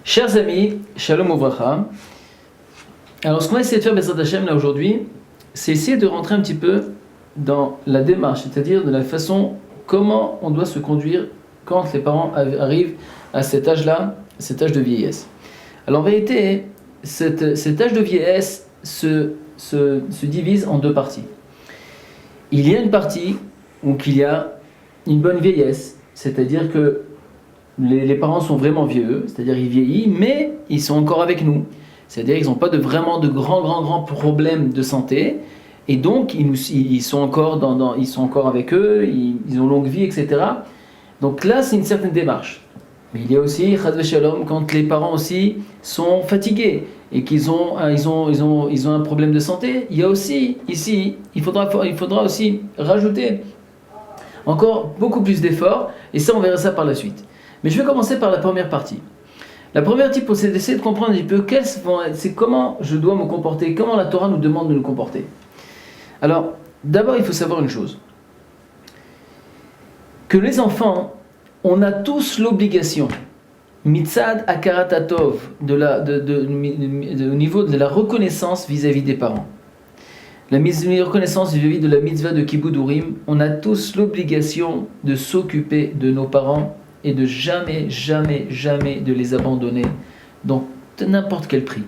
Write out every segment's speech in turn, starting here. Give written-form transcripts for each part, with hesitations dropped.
Chers amis, Shalom Uvracha. Alors, ce qu'on va essayer de faire, Bezrat Hashem, là aujourd'hui, c'est essayer de rentrer un petit peu dans la démarche, c'est-à-dire de la façon comment on doit se conduire quand les parents arrivent à cet âge-là, cet âge de vieillesse. Alors, en vérité, cet âge de vieillesse se divise en deux parties. Il y a une partie où il y a une bonne vieillesse, c'est-à-dire que les parents sont vraiment vieux, c'est-à-dire ils vieillissent, mais ils sont encore avec nous. C'est-à-dire qu'ils n'ont pas vraiment de grands problèmes de santé, et donc ils sont encore avec eux, ils ont longue vie, etc. Donc là, c'est une certaine démarche. Mais il y a aussi, Chas v'Shalom, quand les parents aussi sont fatigués et qu'ils ont un problème de santé, il y a aussi, ici, il faudra aussi rajouter encore beaucoup plus d'efforts, et ça, on verra ça par la suite. Mais je vais commencer par la première partie. La première partie, c'est d'essayer de comprendre un petit peu c'est comment je dois me comporter, comment la Torah nous demande de nous comporter. Alors, d'abord, il faut savoir une chose. Que les enfants, on a tous l'obligation, mitzad akaratatov, au niveau de la reconnaissance vis-à-vis des parents. La reconnaissance vis-à-vis de la mitzvah de Kibbout Urim, on a tous l'obligation de s'occuper de nos parents et de jamais de les abandonner dans n'importe quel prix.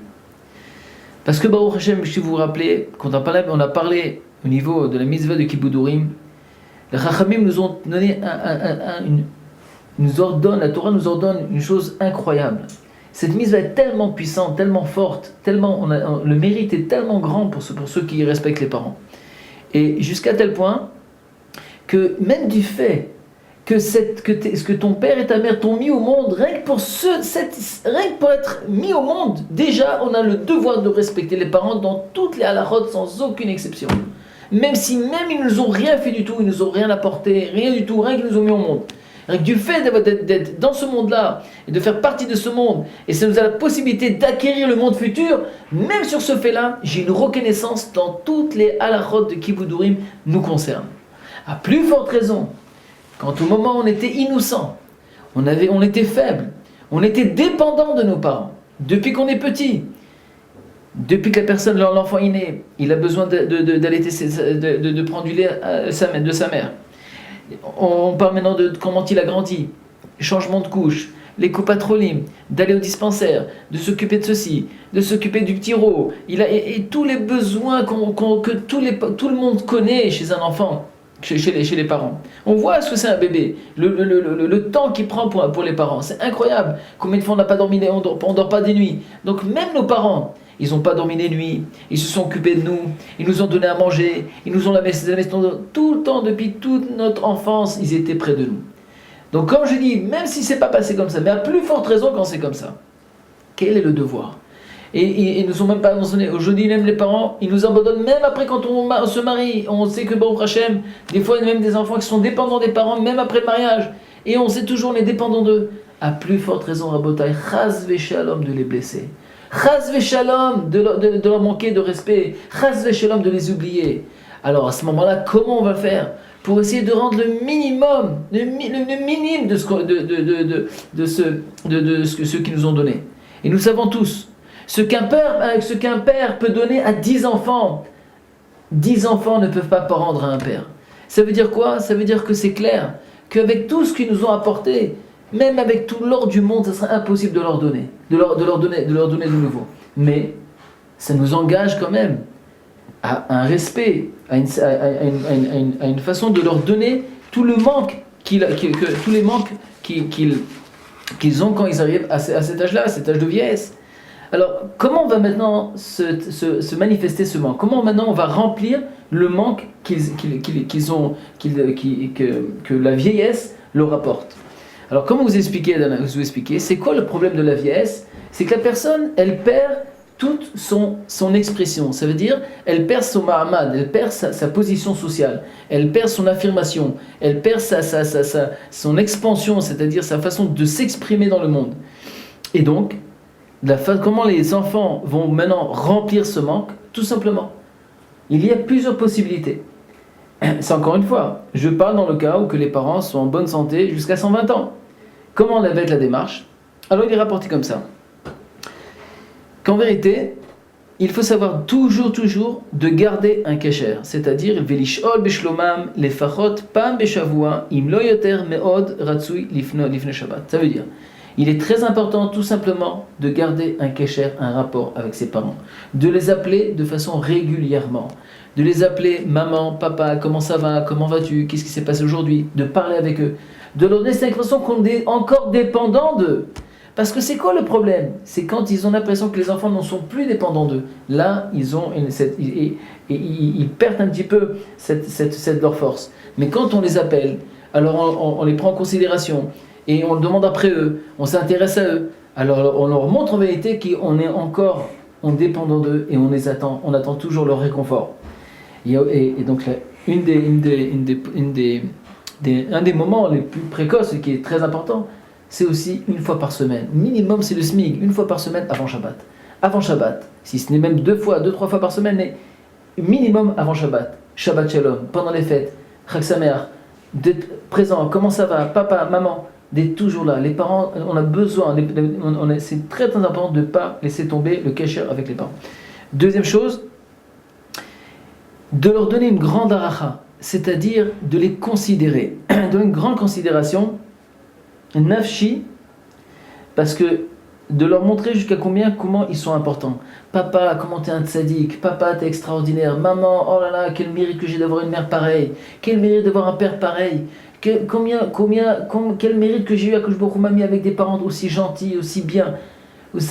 Parce que Baruch Hashem, si vous vous rappelez, quand on a parlé au niveau de la mitzvah de Kibbout Urim, les Chachamim nous ont donné la Torah nous ordonne une chose incroyable. Cette mitzvah est tellement puissante, tellement forte, le mérite est tellement grand pour ceux qui respectent les parents. Et jusqu'à tel point que même du fait que ton père et ta mère t'ont mis au monde, rien que pour être mis au monde, déjà on a le devoir de respecter les parents dans toutes les halachot sans aucune exception. Même ils ne nous ont rien fait du tout, ils ne nous ont rien apporté, rien du tout, rien qu'ils nous ont mis au monde. Rien que du fait d'être dans ce monde-là et de faire partie de ce monde, et ça nous a la possibilité d'acquérir le monde futur, même sur ce fait-là, j'ai une reconnaissance dans toutes les halachot de Kibbout Urim nous concernent. À plus forte raison, quand au moment où on était innocent, on était faible, on était dépendant de nos parents, depuis qu'on est petit, depuis que l'enfant est né, il a besoin de prendre du lait de sa mère. On parle maintenant de comment il a grandi, changement de couche, les copatrolim, d'aller au dispensaire, de s'occuper de ceci, de s'occuper du petit rot, et tous les besoins que tout le monde connaît chez un enfant. Chez les parents. On voit ce que c'est un bébé, le temps qu'il prend pour les parents, c'est incroyable. Combien de fois on n'a pas dormi, on dort pas des nuits. Donc même nos parents, ils n'ont pas dormi les nuits, ils se sont occupés de nous, ils nous ont donné à manger, ils nous ont lavé tout le temps, depuis toute notre enfance, ils étaient près de nous. Donc comme je dis, même si c'est pas passé comme ça, mais à plus forte raison quand c'est comme ça, quel est le devoir ? Et ils ne sont même pas abandonnés. Aujourd'hui, même les parents, ils nous abandonnent même après quand on se marie. On sait que Baruch Hashem, des fois, il y a même des enfants qui sont dépendants des parents, même après le mariage. Et on sait toujours, on est dépendant d'eux. À plus forte raison, Rabotai, Chas v'Shalom de les blesser. Chas v'Shalom de leur manquer de respect. Chas v'Shalom de les oublier. Alors à ce moment-là, comment on va faire pour essayer de rendre le minimum, le minimum de ce qu'ils nous ont donné. Et nous savons tous, ce qu'un père peut donner à 10 enfants, 10 enfants ne peuvent pas rendre à un père. Ça veut dire quoi ? Ça veut dire que c'est clair, qu'avec tout ce qu'ils nous ont apporté, même avec tout l'or du monde, ça serait impossible de leur donner de nouveau. Mais ça nous engage quand même à un respect, à une façon de leur donner tout le manque tous les manques qu'ils ont quand ils arrivent à cet âge-là, à cet âge de vieillesse. Alors, comment on va maintenant se manifester ce manque ? Comment maintenant on va remplir le manque qu'ils ont, que la vieillesse leur apporte ? Alors, comment vous expliquer, c'est quoi le problème de la vieillesse ? C'est que la personne, elle perd toute son expression. Ça veut dire, elle perd son ma'amad, elle perd sa position sociale, elle perd son affirmation, elle perd son expansion, c'est-à-dire sa façon de s'exprimer dans le monde. Et donc, comment les enfants vont maintenant remplir ce manque ? Tout simplement. Il y a plusieurs possibilités. C'est encore une fois, je parle dans le cas où que les parents sont en bonne santé jusqu'à 120 ans. Comment on va être la démarche ? Alors il est rapporté comme ça. qu'en vérité, il faut savoir toujours de garder un kesher, c'est-à-dire velishol beshlomam lefachot pam beshavua im lo yoter meod ratsui lifne Shabbat. Ça veut dire, il est très important tout simplement de garder un kesher, un rapport avec ses parents, de les appeler de façon régulièrement, de les appeler maman, papa, comment ça va, comment vas-tu, qu'est-ce qui s'est passé aujourd'hui, de parler avec eux, de leur donner cette impression qu'on est encore dépendant d'eux. Parce que c'est quoi le problème? C'est quand ils ont l'impression que les enfants n'en sont plus dépendants d'eux. Là, ils perdent un petit peu leur force. Mais quand on les appelle, alors on les prend en considération et on le demande après eux, on s'intéresse à eux. Alors on leur montre en vérité qu'on est encore dépendant d'eux et on attend toujours leur réconfort. Et donc là, un des moments les plus précoces qui est très important, c'est aussi une fois par semaine. Minimum, c'est le SMIG, une fois par semaine avant Shabbat. Avant Shabbat, si ce n'est même 2-3 fois par semaine, mais minimum avant Shabbat. Shabbat Shalom, pendant les fêtes, Chag Sameach, d'être présent, comment ça va, papa, maman, d'être toujours là. Les parents, on a besoin, c'est très très important de ne pas laisser tomber le kesher avec les parents. Deuxième chose, de leur donner une grande aracha, c'est-à-dire de les considérer, donner une grande considération, nafshi, parce que de leur montrer jusqu'à comment ils sont importants. Papa, comment t'es un tzaddik, papa, t'es extraordinaire, maman, oh là là, quel mérite que j'ai d'avoir une mère pareille, quel mérite d'avoir un père pareil, quel mérite que j'ai eu à Akadosh Baruch Hu m'a mis avec des parents aussi gentils, aussi bien.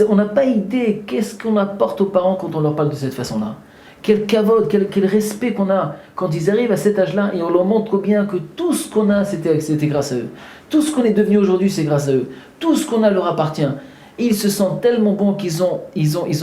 On n'a pas idée qu'est-ce qu'on apporte aux parents quand on leur parle de cette façon-là. Quel kavod, quel respect qu'on a quand ils arrivent à cet âge-là et on leur montre bien que tout ce qu'on a, c'était grâce à eux. Tout ce qu'on est devenu aujourd'hui, c'est grâce à eux. Tout ce qu'on a leur appartient. Et ils se sentent tellement bons qu'ils ont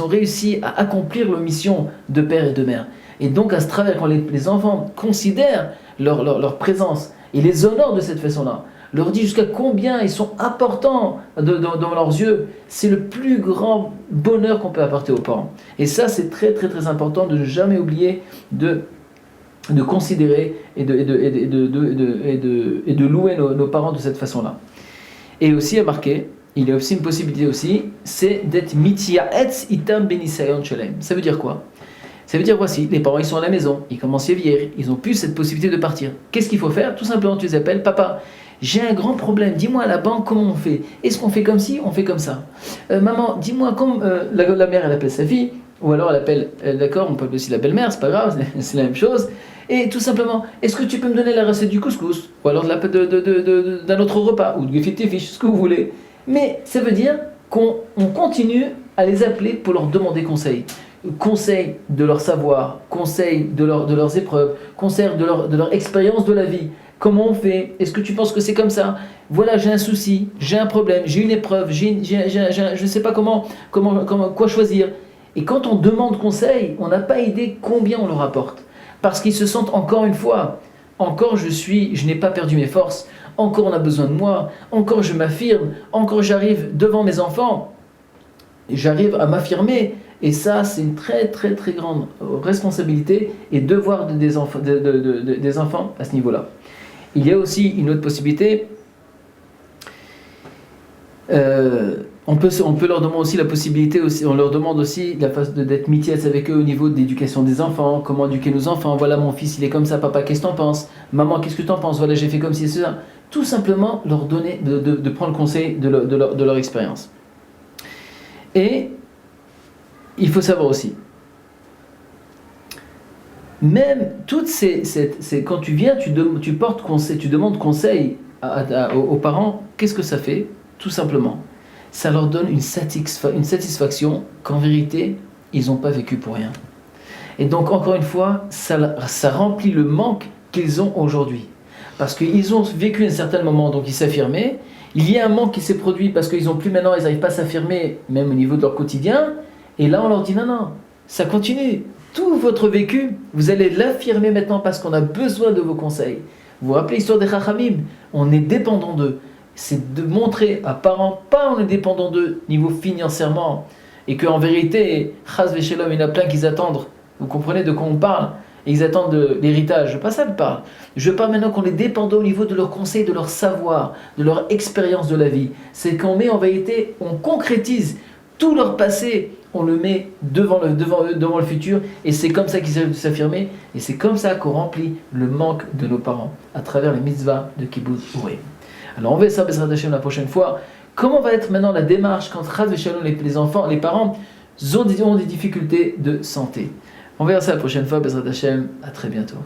réussi à accomplir leur mission de père et de mère. Et donc, à ce travers, quand les enfants considèrent leur présence et les honorent de cette façon-là, leur dit jusqu'à combien ils sont importants dans leurs yeux, c'est le plus grand bonheur qu'on peut apporter aux parents. Et ça, c'est très très très important de ne jamais oublier de considérer et de louer nos parents de cette façon-là. Et aussi à marquer, il y a aussi une possibilité aussi, c'est d'être mityaetz itam benisayon shalem. Ça veut dire quoi? Ça veut dire voici, les parents ils sont à la maison, ils commencent à vieillir, ils n'ont plus cette possibilité de partir. Qu'est-ce qu'il faut faire? Tout simplement tu les appelles, papa, j'ai un grand problème, dis-moi à la banque comment on fait. Est-ce qu'on fait comme ci, on fait comme ça? Maman, dis-moi comme la mère elle appelle sa fille, ou alors elle appelle, d'accord, on peut appeler aussi la belle-mère, c'est pas grave, c'est la même chose. Et tout simplement, est-ce que tu peux me donner la recette du couscous? Ou alors d'un autre repas, ou de gefilte fish, ce que vous voulez. Mais ça veut dire qu'on continue à les appeler pour leur demander conseil. Conseil de leur savoir, conseil de leurs épreuves, conseil de leur expérience de la vie. Comment on fait? Est-ce que tu penses que c'est comme ça? Voilà, j'ai un souci, j'ai un problème, j'ai une épreuve, je ne sais pas quoi choisir. Et quand on demande conseil, on n'a pas idée combien on leur apporte. Parce qu'ils se sentent encore une fois, je n'ai pas perdu mes forces, encore on a besoin de moi, encore je m'affirme, encore j'arrive devant mes enfants, j'arrive à m'affirmer. Et ça, c'est une très très très grande responsabilité et devoir des enfants à ce niveau-là. Il y a aussi une autre possibilité. On peut leur demander aussi la possibilité, on leur demande aussi d'être mithias avec eux au niveau de l'éducation des enfants, comment éduquer nos enfants. Voilà, mon fils il est comme ça, papa qu'est-ce que t'en penses? Maman qu'est-ce que t'en penses? Voilà, j'ai fait comme ci et cela. Tout simplement leur donner, de prendre conseil de leur expérience. Et il faut savoir aussi, même toutes quand tu viens, tu portes conseil, tu demandes conseil aux parents, qu'est-ce que ça fait? Tout simplement, ça leur donne une satisfaction qu'en vérité, ils n'ont pas vécu pour rien. Et donc, encore une fois, ça remplit le manque qu'ils ont aujourd'hui. Parce qu'ils ont vécu un certain moment, donc ils s'affirmaient. Il y a un manque qui s'est produit parce qu'ils n'ont plus maintenant, ils n'arrivent pas à s'affirmer, même au niveau de leur quotidien. Et là, on leur dit non, ça continue. Tout votre vécu, vous allez l'affirmer maintenant parce qu'on a besoin de vos conseils. Vous vous rappelez l'histoire des Chachamim? On est dépendant d'eux. C'est de montrer à parents, pas on est dépendant d'eux niveau financièrement, et qu'en vérité, Chas Veshelom, il y en a plein qui attendent. Vous comprenez de quoi on parle? Et ils attendent de l'héritage. Je pas ça, je parle. Je parle maintenant qu'on est dépendant au niveau de leurs conseils, de leur savoir, de leur expérience de la vie. C'est qu'on met en vérité, on concrétise tout leur passé, on le met devant le futur, et c'est comme ça qu'il s'affirmer, et c'est comme ça qu'on remplit le manque de nos parents, à travers les mitzvahs de Kibbutz Urim. Alors on verra ça, Bezrat Hashem, la prochaine fois. Comment va être maintenant la démarche quand Chas v'Shalom, les enfants, les parents ont des difficultés de santé? On verra ça la prochaine fois, Bezrat Hashem, à très bientôt.